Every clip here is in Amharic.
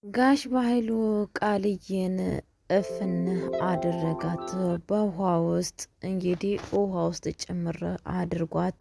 ጋሽ በኃይሉ ቃልዬን እፍን አደረጋት። በውሃ ውስጥ እንግዲህ ውሃ ውስጥ ጭምር አድርጓት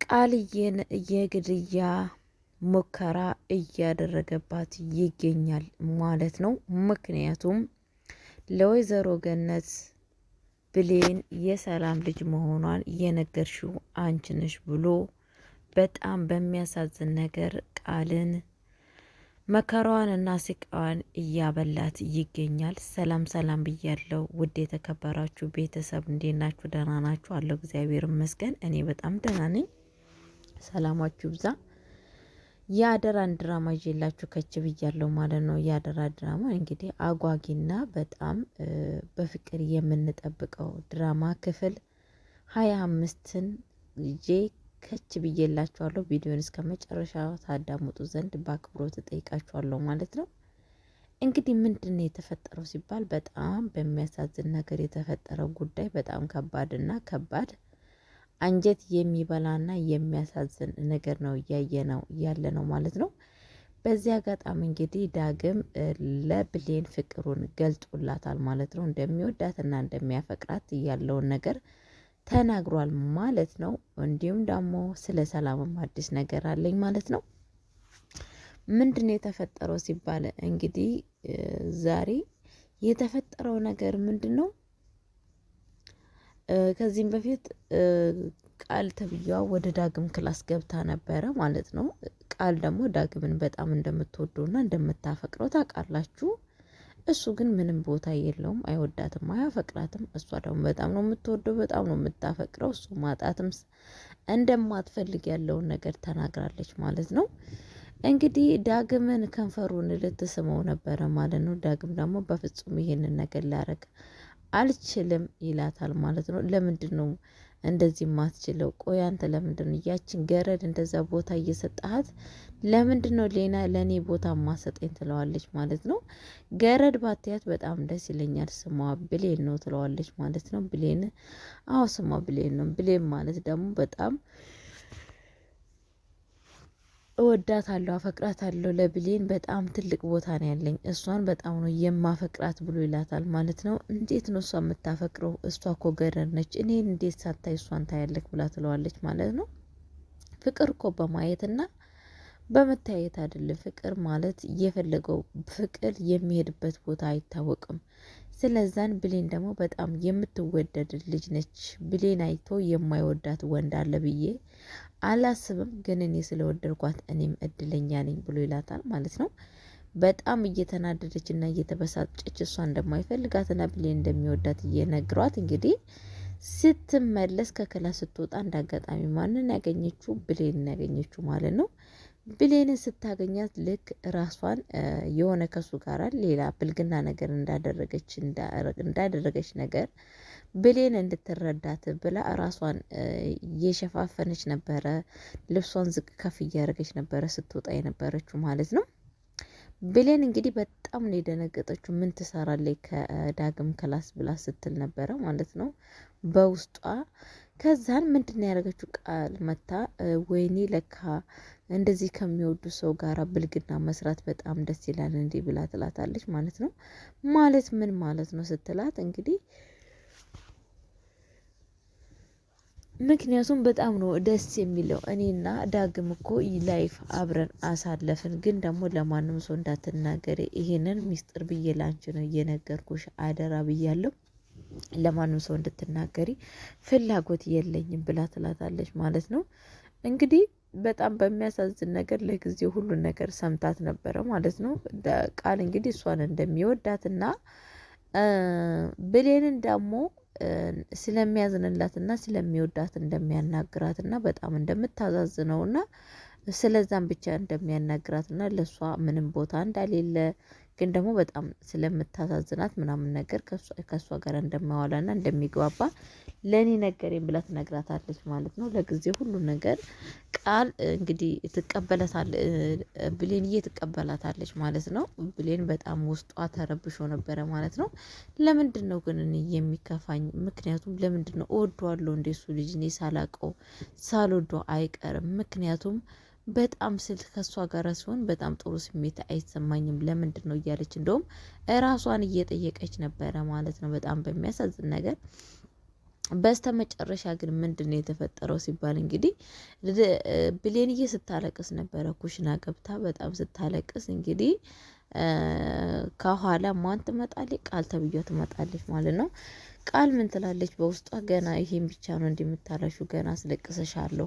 ቃልዬን የግድያ ሙከራ እያደረገባት ይገኛል ማለት ነው። ምክንያቱም ለወይዘሮ ገነት ብሌን የሰላም ልጅ መሆኗን የነገርሽው አንቺ ነሽ ብሎ በጣም በሚያሳዝን ነገር ቃልን መከራዋን እና ስቃዋን እያበላት ይገኛል። ሰላም ሰላም ብያለው ውድ የተከበራችሁ ቤተሰብ እንዴት ናችሁ? ደህና ናችሁ? አለው እግዚአብሔር ይመስገን እኔ በጣም ደህና ነኝ። ሰላማችሁ ብዛ። የአደራን ድራማ ይዤላችሁ ከች ብያለው ማለት ነው። የአደራ ድራማ እንግዲህ አጓጊና በጣም በፍቅር የምንጠብቀው ድራማ ክፍል 25ን ይዤ ከች ብዬላችኋለሁ። ቪዲዮን እስከ መጨረሻ ታዳምጡ ዘንድ በአክብሮት እጠይቃችኋለሁ ማለት ነው። እንግዲህ ምንድነው የተፈጠረው ሲባል በጣም በሚያሳዝን ነገር የተፈጠረው ጉዳይ በጣም ከባድና ከባድ አንጀት የሚበላና የሚያሳዝን ነገር ነው እያየነው ያለ ነው ማለት ነው። በዚህ አጋጣሚ እንግዲህ ዳግም ለብሌን ፍቅሩን ገልጦላታል ማለት ነው። እንደሚወዳትና እንደሚያፈቅራት ያለውን ነገር ተናግሯል ማለት ነው። እንዲሁም ደግሞ ስለ ሰላምም አዲስ ነገር አለኝ ማለት ነው። ምንድነው የተፈጠረው ሲባል እንግዲህ ዛሬ የተፈጠረው ነገር ምንድነው? ከዚህም በፊት ቃል ተብያዋ ወደ ዳግም ክላስ ገብታ ነበረ ማለት ነው። ቃል ደግሞ ዳግምን በጣም እንደምትወደውና እንደምታፈቅረው ታውቃላችሁ። እሱ ግን ምንም ቦታ የለውም፣ አይወዳትም፣ አያፈቅራትም። እሷ ደግሞ በጣም ነው የምትወደው፣ በጣም ነው የምታፈቅረው። እሱ ማጣትም እንደማትፈልግ ያለውን ነገር ተናግራለች ማለት ነው። እንግዲህ ዳግምን ከንፈሩን ልትስመው ነበረ ማለት ነው። ዳግም ደግሞ በፍጹም ይሄንን ነገር ላረግ አልችልም ይላታል ማለት ነው። ለምንድን ነው እንደዚህ ማትችለው? ቆይ አንተ ለምንድን ነው ያችን ገረድ እንደዛ ቦታ እየሰጣሃት ለምንድን ነው ለእኔ ቦታ ማሰጠኝ? ትለዋለች ማለት ነው። ገረድ ባትያት በጣም ደስ ይለኛል፣ ስሟ ብሌን ነው ትለዋለች ማለት ነው። ብሌን አዎ ስሟ ብሌን ነው። ብሌን ማለት ደግሞ በጣም እወዳታለሁ፣ አፈቅራታለሁ። ለብሌን በጣም ትልቅ ቦታ ነው ያለኝ፣ እሷን በጣም ነው የማፈቅራት ብሎ ይላታል ማለት ነው። እንዴት ነው እሷ የምታፈቅረው? እሷ እኮ ገረድ ነች፣ እኔን እንዴት ሳታይ እሷን ታያለክ? ብላ ትለዋለች ማለት ነው። ፍቅር እኮ በማየትና በመታየት አይደለም። ፍቅር ማለት የፈለገው ፍቅር የሚሄድበት ቦታ አይታወቅም። ስለዛን ብሌን ደግሞ በጣም የምትወደድ ልጅ ነች። ብሌን አይቶ የማይወዳት ወንድ አለ ብዬ አላስብም፣ ግን እኔ ስለወደድኳት እኔም እድለኛ ነኝ ብሎ ይላታል ማለት ነው። በጣም እየተናደደች እና እየተበሳጨች እሷ እንደማይፈልጋትና ብሌን እንደሚወዳት እየነግሯት እንግዲህ ስትመለስ ከክላስ ስትወጣ እንዳጋጣሚ ማንን ያገኘችው? ብሌንን ያገኘችው ማለት ነው። ብሌንን ስታገኛት ልክ ራሷን የሆነ ከሱ ጋር ሌላ ብልግና ነገር እንዳደረገች ነገር ብሌን እንድትረዳት ብላ ራሷን እየሸፋፈነች ነበረ። ልብሷን ዝቅ ከፍ እያደረገች ነበረ ስትወጣ የነበረችው ማለት ነው። ብሌን እንግዲህ በጣም ነው የደነገጠችው። ምን ትሰራለች ከዳግም ክላስ ብላ ስትል ነበረ ማለት ነው በውስጧ። ከዛን ምንድን ያደረገችው? ቃል መታ ወይኔ ለካ እንደዚህ ከሚወዱ ሰው ጋር ብልግና መስራት በጣም ደስ ይላል እንዲህ ብላ ትላታለች ማለት ነው። ማለት ምን ማለት ነው ስትላት እንግዲህ ምክንያቱም በጣም ነው ደስ የሚለው። እኔና ዳግም እኮ ላይፍ አብረን አሳለፍን፣ ግን ደግሞ ለማንም ሰው እንዳትናገሪ፣ ይሄንን ሚስጥር ብዬ ላንቺ ነው እየነገርኩሽ፣ አደራ ብያለሁ። ለማንም ሰው እንድትናገሪ ፍላጎት የለኝም ብላ ትላታለች ማለት ነው። እንግዲህ በጣም በሚያሳዝን ነገር ለጊዜው ሁሉን ነገር ሰምታት ነበረ ማለት ነው። ቃል እንግዲህ እሷን እንደሚወዳትና ብሌንን ደግሞ ስለሚያዝንላትና ስለሚወዳት እንደሚያናግራትና በጣም እንደምታዛዝነውና ስለዛም ብቻ እንደሚያናግራትና ለሷ ምንም ቦታ እንዳሌለ ግን ደግሞ በጣም ስለምታሳዝናት ምናምን ነገር ከሷ ጋር እንደማዋላና እንደሚግባባ ለኔ ነገሬን ብላ ትነግራታለች ማለት ነው። ለጊዜ ሁሉ ነገር ቃል እንግዲህ ትቀበላታለች፣ ብሌንዬ ትቀበላታለች ማለት ነው። ብሌን በጣም ውስጧ ተረብሾ ነበረ ማለት ነው። ለምንድን ነው ግን እኔ የሚከፋኝ? ምክንያቱም ለምንድን ነው እወደዋለሁ እንደሱ ልጅ እኔ ሳላቀው ሳልወደው አይቀርም። ምክንያቱም በጣም ስል ከሷ ጋር ሲሆን በጣም ጥሩ ስሜት አይሰማኝም። ለምንድን ነው እያለች እንደውም እራሷን እየጠየቀች ነበረ ማለት ነው። በጣም በሚያሳዝን ነገር በስተ መጨረሻ ግን ምንድን ነው የተፈጠረው ሲባል እንግዲህ ብሌንዬ ስታለቅስ ነበረ ኩሽና ገብታ በጣም ስታለቅስ እንግዲህ ከኋላ ማን ትመጣለች? ቃል ተብዬ ትመጣለች ማለት ነው። ቃል ምን ትላለች በውስጧ? ገና ይሄን ብቻ ነው እንደምታለሹ ገና አስለቅሰሻለሁ፣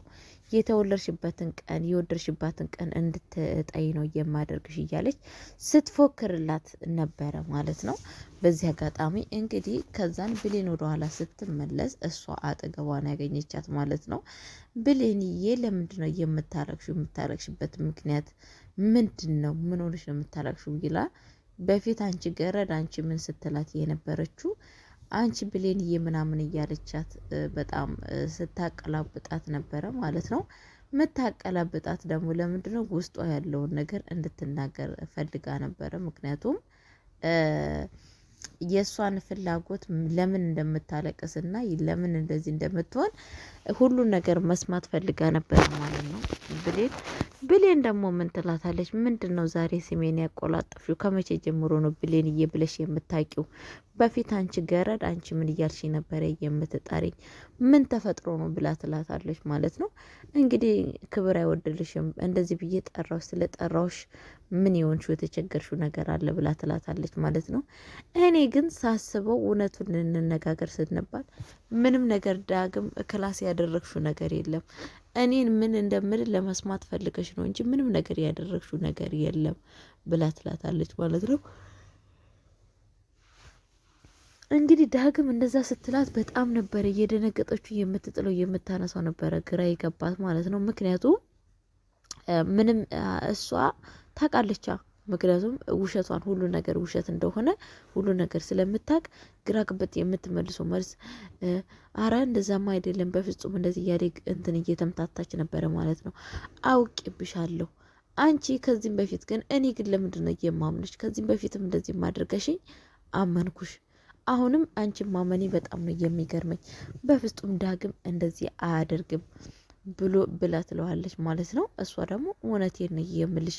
የተወለድሽበትን ቀን የወደድሽባትን ቀን እንድትጠይ ነው የማደርግሽ እያለች ስትፎክርላት ነበረ ማለት ነው። በዚህ አጋጣሚ እንግዲህ ከዛን ብሌን ወደ ኋላ ስትመለስ እሷ አጠገቧን ያገኘቻት ማለት ነው። ብሌንዬ ለምንድን ነው የምታለቅሹ? የምታለቅሽበት ምክንያት ምንድን ነው? ምን ሆነሽ ነው የምታለቅሹ? ይላ በፊት አንቺ ገረድ አንቺ ምን ስትላት የነበረችው አንቺ ብሌንዬ ምናምን እያለቻት በጣም ስታቀላብጣት ነበረ ማለት ነው። ምታቀላብጣት ደግሞ ለምንድነው? ውስጧ ያለውን ነገር እንድትናገር ፈልጋ ነበረ። ምክንያቱም የእሷን ፍላጎት ለምን እንደምታለቅስና ለምን እንደዚህ እንደምትሆን ሁሉን ነገር መስማት ፈልጋ ነበር ማለት ነው። ብሌን ደግሞ ምን ትላታለች? ምንድን ነው ዛሬ ስሜን ያቆላጠፍሽው? ከመቼ ጀምሮ ነው ብሌንዬ ብለሽ የምታውቂው? በፊት አንቺ ገረድ አንቺ ምን እያልሽ ነበረ የምትጠሪኝ? ምን ተፈጥሮ ነው ብላ ትላታለች ማለት ነው። እንግዲህ ክብር አይወድልሽም እንደዚህ ብዬ ጠራውሽ፣ ስለ ጠራውሽ ምን የሆንሽው የተቸገርሽው ነገር አለ ብላ ትላታለች ማለት ነው። እኔ ግን ሳስበው እውነቱን እንነጋገር ስንባል ምንም ነገር ዳግም ክላስ ያደረግሽው ነገር የለም። እኔን ምን እንደምል ለመስማት ፈልገሽ ነው እንጂ ምንም ነገር ያደረግሽው ነገር የለም ብላ ትላታለች ማለት ነው። እንግዲህ ዳግም እንደዛ ስትላት በጣም ነበረ እየደነገጠችው የምትጥለው የምታነሳው ነበረ ግራ የገባት ማለት ነው። ምክንያቱም ምንም እሷ ታውቃለቻ፣ ምክንያቱም ውሸቷን ሁሉ ነገር ውሸት እንደሆነ ሁሉ ነገር ስለምታውቅ ግራ ግብት የምትመልሰው መልስ አረ እንደዛማ አይደለም በፍጹም እንደዚህ እያለ እንትን እየተምታታች ነበረ ማለት ነው። አውቄብሻለሁ አንቺ ከዚህም በፊት ግን እኔ ግን ለምንድን ነው የማምንሽ? ከዚህም በፊትም እንደዚህ ማድረገሽኝ አመንኩሽ። አሁንም አንቺን ማመኔ በጣም ነው የሚገርመኝ። በፍጹም ዳግም እንደዚህ አያደርግም ብላ ትለዋለች ማለት ነው። እሷ ደግሞ እውነቴን ነው የምልሽ፣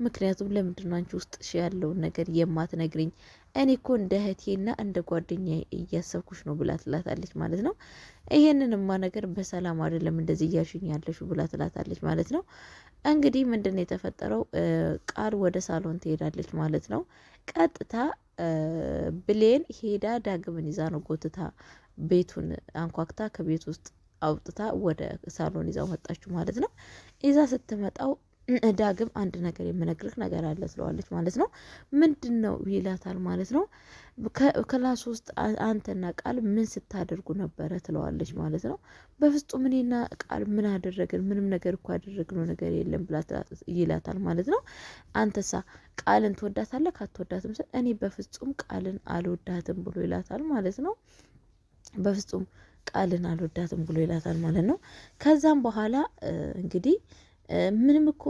ምክንያቱም ለምንድን ነው አንቺ ውስጥሽ ያለውን ነገር የማትነግሪኝ? እኔ እኮ እንደ እህቴና እንደ ጓደኛ እያሰብኩሽ ነው ብላ ትላታለች ማለት ነው። ይሄንንማ ነገር በሰላም አይደለም እንደዚህ እያልሽኝ ያለሽ ብላ ትላታለች ማለት ነው። እንግዲህ ምንድን ነው የተፈጠረው? ቃል ወደ ሳሎን ትሄዳለች ማለት ነው። ቀጥታ ብሌን ሄዳ ዳግምን ይዛ ነው ጎትታ ቤቱን አንኳክታ ከቤት ውስጥ አውጥታ ወደ ሳሎን ይዛው መጣችሁ ማለት ነው። ይዛ ስትመጣው ዳግም አንድ ነገር የምነግርህ ነገር አለ ትለዋለች ማለት ነው። ምንድን ነው ይላታል ማለት ነው። ክላስ ውስጥ አንተና ቃል ምን ስታደርጉ ነበረ ትለዋለች ማለት ነው። በፍጹም እኔና ቃል ምን አደረግን? ምንም ነገር እኮ ያደረግነው ነገር የለም ብላ ይላታል ማለት ነው። አንተሳ ቃልን ትወዳታለህ ካትወዳትም ስል እኔ በፍጹም ቃልን አልወዳትም ብሎ ይላታል ማለት ነው። በፍጹም ቃልን አልወዳትም ብሎ ይላታል ማለት ነው። ከዛም በኋላ እንግዲህ ምንም እኮ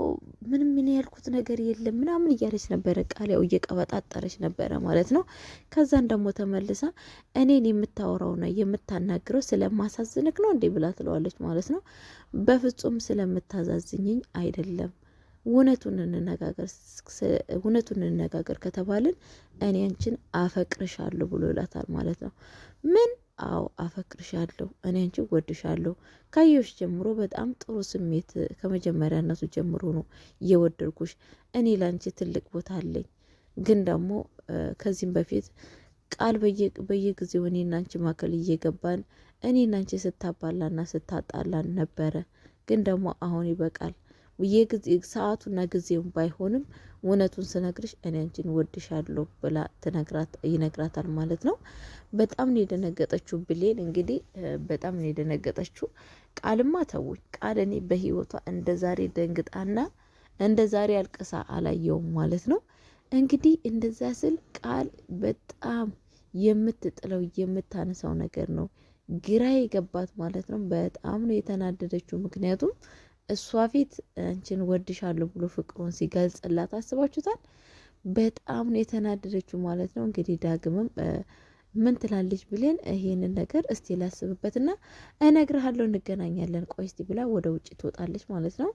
ምንም ምን ያልኩት ነገር የለም ምናምን እያለች ነበረ። ቃል ያው እየቀበጣጠረች ነበረ ማለት ነው። ከዛን ደግሞ ተመልሳ እኔን የምታወራውና የምታናግረው ስለማሳዝንክ ነው እንዴ ብላ ትለዋለች ማለት ነው። በፍጹም ስለምታዛዝኝኝ አይደለም፣ እውነቱን እንነጋገር ከተባልን እኔ አንቺን አፈቅርሻለሁ ብሎ ይላታል ማለት ነው። ምን? አዎ አፈቅርሻለሁ፣ እኔ አንቺ ወድሻለሁ። ካየሁሽ ጀምሮ በጣም ጥሩ ስሜት ከመጀመሪያነቱ ጀምሮ ነው እየወደድኩሽ። እኔ ላንቺ ትልቅ ቦታ አለኝ። ግን ደግሞ ከዚህም በፊት ቃል በየጊዜው እኔና አንቺ ማከል እየገባን እኔና አንቺ ስታባላና ስታጣላን ነበረ። ግን ደግሞ አሁን ይበቃል። ሰዓቱና ጊዜውን ባይሆንም እውነቱን ስነግርሽ እኔ አንቺን ወድሻለሁ ብላ ይነግራታል ማለት ነው። በጣም ነው የደነገጠችው ብሌን። እንግዲህ በጣም ነው የደነገጠችው። ቃልማ ተውኝ፣ ቃል እኔ በህይወቷ እንደ ዛሬ ደንግጣና እንደ ዛሬ አልቅሳ አላየውም ማለት ነው። እንግዲህ እንደዛ ስል ቃል በጣም የምትጥለው የምታነሳው ነገር ነው ግራ የገባት ማለት ነው። በጣም ነው የተናደደችው። ምክንያቱም እሷ ፊት አንቺን ወድሻለሁ ብሎ ፍቅሩን ሲገልጽላት አስባችሁታል። በጣም ነው የተናደደችው ማለት ነው። እንግዲህ ዳግምም ምን ትላለች ብሌን? ይሄንን ነገር እስቲ ላስብበትና እነግርሃለሁ፣ እንገናኛለን፣ ቆይ እስቲ ብላ ወደ ውጭ ትወጣለች ማለት ነው።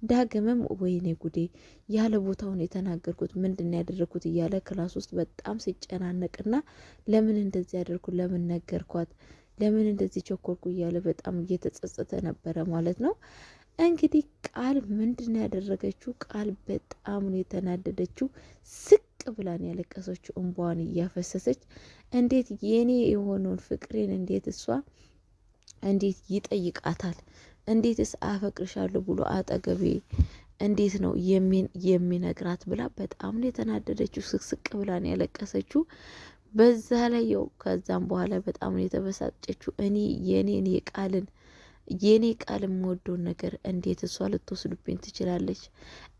ዳግምም ወይኔ ጉዴ ያለ ቦታውን የተናገርኩት ምንድን ያደረግኩት እያለ ክላስ ውስጥ በጣም ሲጨናነቅና ለምን እንደዚህ ያደርኩ፣ ለምን ነገርኳት፣ ለምን እንደዚህ ቸኮልኩ እያለ በጣም እየተጸጸተ ነበረ ማለት ነው። እንግዲህ ቃል ምንድን ያደረገችው? ቃል በጣም ነው የተናደደችው። ስቅ ብላን ያለቀሰችው እንባዋን እያፈሰሰች እንዴት የኔ የሆነውን ፍቅሬን እንዴት እሷ እንዴት ይጠይቃታል? እንዴትስ አፈቅርሻለሁ ብሎ አጠገቤ እንዴት ነው የሚነግራት ብላ በጣም ነው የተናደደችው። ስቅስቅ ብላን ያለቀሰችው። በዛ ላይ ያው ከዛም በኋላ በጣም ነው የተበሳጨችው። እኔ የኔ ቃል የምወደውን ነገር እንዴት እሷ ልትወስዱብኝ ትችላለች?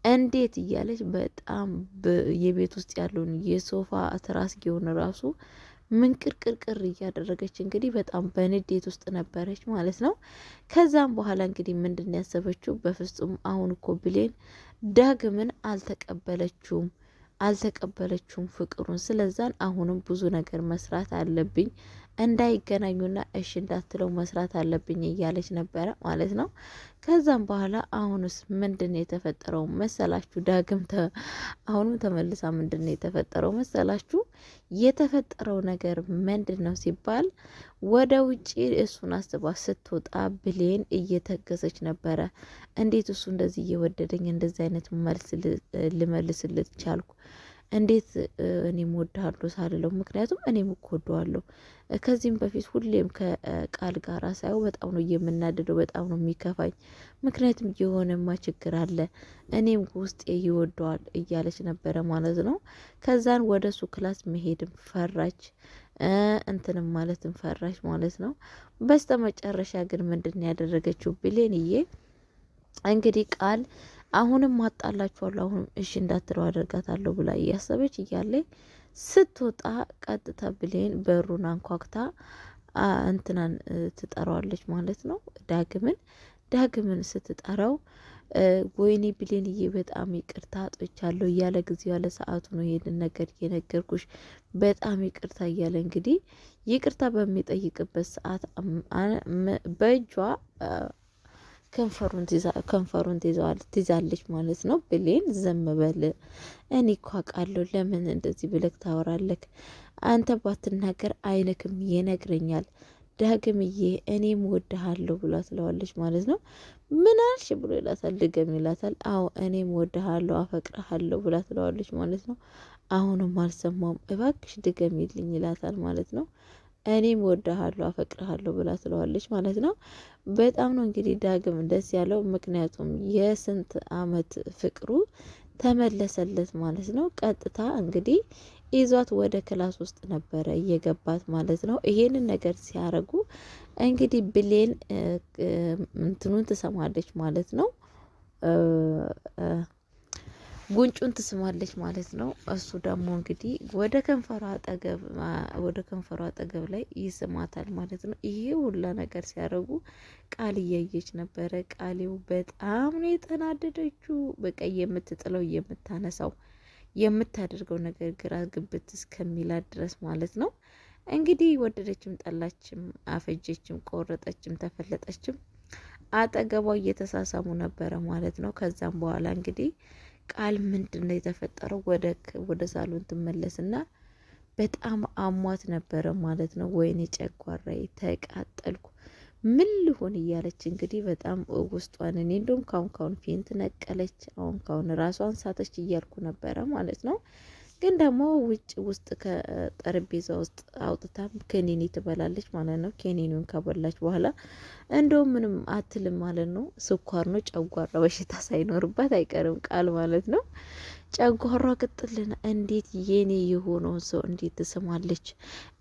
እንዴት እያለች በጣም የቤት ውስጥ ያለውን የሶፋ ትራስጌውን ራሱ ምንቅርቅርቅር እያደረገች እንግዲህ በጣም በንዴት ውስጥ ነበረች ማለት ነው። ከዛም በኋላ እንግዲህ ምንድን ያሰበችው? በፍጹም አሁን እኮ ብሌን ዳግምን አልተቀበለችውም ፍቅሩን። ስለዛን አሁንም ብዙ ነገር መስራት አለብኝ እንዳይገናኙና እሺ እንዳትለው መስራት አለብኝ እያለች ነበረ ማለት ነው። ከዛም በኋላ አሁንስ ምንድን ነው የተፈጠረው መሰላችሁ? አሁንም ተመልሳ ምንድን ነው የተፈጠረው መሰላችሁ? የተፈጠረው ነገር ምንድን ነው ሲባል ወደ ውጪ እሱን አስባ ስትወጣ ብሌን እየተገሰች ነበረ። እንዴት እሱ እንደዚህ እየወደደኝ እንደዚህ አይነት መልስ ልመልስልት ቻልኩ? እንዴት እኔም ወድሃለሁ ሳልለው፣ ምክንያቱም እኔም እኮ ወደዋለሁ። ከዚህም በፊት ሁሌም ከቃል ጋር ሳየው በጣም ነው የምናደደው፣ በጣም ነው የሚከፋኝ። ምክንያቱም የሆነማ ችግር አለ፣ እኔም ውስጤ ይወደዋል እያለች ነበረ ማለት ነው። ከዛን ወደ እሱ ክላስ መሄድም ፈራች፣ እንትንም ማለትም ፈራች ማለት ነው። በስተ መጨረሻ ግን ምንድን ያደረገችው ብሌንዬ እንግዲህ ቃል አሁንም ማጣላችኋለሁ፣ አሁንም እሺ እንዳትለው አደርጋታለሁ ብላ እያሰበች እያለ ስትወጣ ቀጥታ ብሌን በሩን አንኳክታ እንትናን ትጠራዋለች ማለት ነው። ዳግምን ስትጠራው ወይኔ ብሌንዬ በጣም ይቅርታ አጥቻለሁ እያለ ጊዜው ያለ ሰዓቱ ነው ይሄንን ነገር የነገርኩሽ፣ በጣም ይቅርታ እያለ እንግዲህ ይቅርታ በሚጠይቅበት ሰዓት በእጇ ከንፈሩን ትይዛለች ማለት ነው። ብሌን ዘም በል፣ እኔ እኮ አውቃለሁ፣ ለምን እንደዚህ ብለክ ታወራለክ? አንተ ባትናገር አይንክም ይነግረኛል ዳግምዬ፣ እኔም ወድሃለሁ ብላ ትለዋለች ማለት ነው። ምን አልሽ ብሎ ይላታል። ድገም ይላታል። አዎ እኔም ወድሃለሁ አፈቅረሃለሁ ብላ ትለዋለች ማለት ነው። አሁንም አልሰማም፣ እባክሽ ድገሚልኝ ይላታል ማለት ነው። እኔም ወድሃለሁ አፈቅርሃለሁ ብላ ትለዋለች ማለት ነው። በጣም ነው እንግዲህ ዳግም ደስ ያለው፣ ምክንያቱም የስንት አመት ፍቅሩ ተመለሰለት ማለት ነው። ቀጥታ እንግዲህ ይዟት ወደ ክላስ ውስጥ ነበረ እየገባት ማለት ነው። ይሄንን ነገር ሲያረጉ እንግዲህ ብሌን እንትኑን ትሰማለች ማለት ነው። ጉንጩን ትስማለች ማለት ነው። እሱ ደግሞ እንግዲህ ወደ ከንፈሯ አጠገብ ላይ ይስማታል ማለት ነው። ይሄ ሁላ ነገር ሲያደርጉ ቃል እያየች ነበረ። ቃሌው በጣም ነው የተናደደችው። በቃ የምትጥለው የምታነሳው የምታደርገው ነገር ግራ ግብት እስከሚላት ድረስ ማለት ነው። እንግዲህ ወደደችም ጠላችም፣ አፈጀችም፣ ቆረጠችም፣ ተፈለጠችም አጠገቧ እየተሳሳሙ ነበረ ማለት ነው። ከዛም በኋላ እንግዲህ ቃል ምንድን ነው የተፈጠረው? ወደ ሳሎን ትመለስና በጣም አሟት ነበረ ማለት ነው። ወይኔ ጨጓራዬ ተቃጠልኩ፣ ምን ልሆን እያለች እንግዲህ በጣም ውስጧን እኔ እንደውም ካሁን ፌንት ነቀለች፣ አሁን ራሷን ሳተች እያልኩ ነበረ ማለት ነው። ግን ደግሞ ውስጥ ከጠረጴዛ ውስጥ አውጥታ ኬኔኒ ትበላለች ማለት ነው። ኬኔኒውን ከበላች በኋላ እንደውም ምንም አትልም ማለት ነው። ስኳር ነው፣ ጨጓራ በሽታ ሳይኖርባት አይቀርም ቃል ማለት ነው። ጨጓራ ቅጥልና እንዴት የኔ የሆነውን ሰው እንዴት ትስማለች?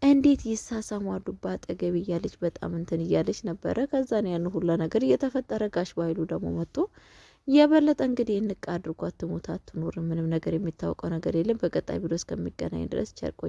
እንዴት ይሳሳማሉ በአጠገብ እያለች በጣም እንትን እያለች ነበረ። ከዛን ያን ሁላ ነገር እየተፈጠረ ጋሽ ባይሉ ደግሞ መጥቶ የበለጠ እንግዲህ እንቃ አድርጓት ትሞት አትኖር፣ ምንም ነገር የሚታወቀው ነገር የለም። በቀጣይ ቪዲዮ እስከሚገናኝ ድረስ ቸር ቆዩ።